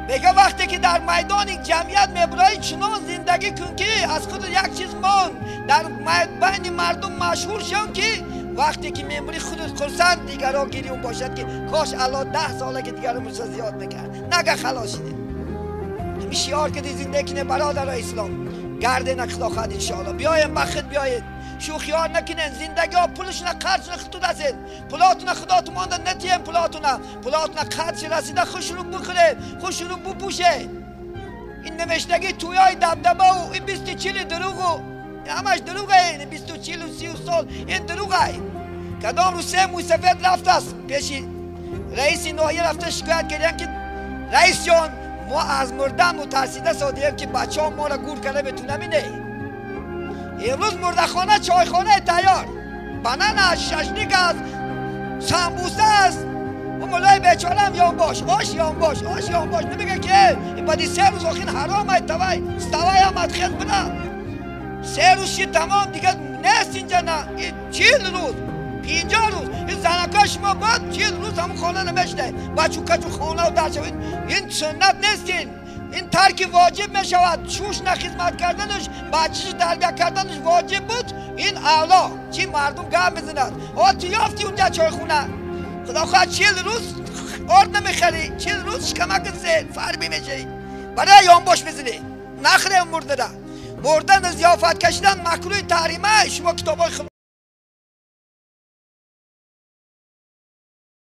بگه وقتی که در میدان جمعیت مبرای چنان زندگی کن که از خود یک چیز مان در بین مردم مشهور شون که وقتی که ممبری خودت خرسند دیگرها گریون باشد که کاش الا 10 ساله که دیگر رو زیاد میکرد نگه خلاص شده. همین شعار که زندگی کنه برادر اسلام گرده نخدا خواهد انشاءالله. بیاین بخت بیاید شوخی ها نکنین، زندگی ها پولشون قرض نخطو دستین، پولاتون خدا تو مانده نتیم، پولاتون قرض رسیده خوش رو بخورید، خوش رو بپوشه. این نوشتگی توی های دبدبه و این 20-40 دروغ همش دروغه. این 20-40 و 30 سال این دروغه. کدام رو 3 موی سفید رفته است پیشی رئیس ناحیه رفته شکایت کردن که رئیس جان ما از مردن مترسیده سادیم که بچه ها ما را گور کرده بتونه بینه. امروز مردخانه چایخانه تیار، بنان ششنیک است، سمبوسه است. و مولای بیچاره هم یان باش، آش یان باش نمیگه که این بعدی 3 روز آخین حرام های ستوای هم ادخیز بنا 3 روز شید تمام دیگه نیست اینجا. نه این 40 روز 50 روز این زنکاش ما بعد 40 روز همون خانه نمیشته بچو کچو خانه و در شوید. این سنت نیستین، این ترک واجب می شود. شوش خدمت کردنش بچهش تربیت کردنش واجب بود. این اولا چی مردم گم بزند تو یافتی اونجا چای خونه خدا خواهد 40 روز آرد نمیخری، 40 روز شکمک زید فربی میشه برای یانباش بزنی نخره مرده. مردن زیافت کشیدن مکروه تحریمه. شما کتابای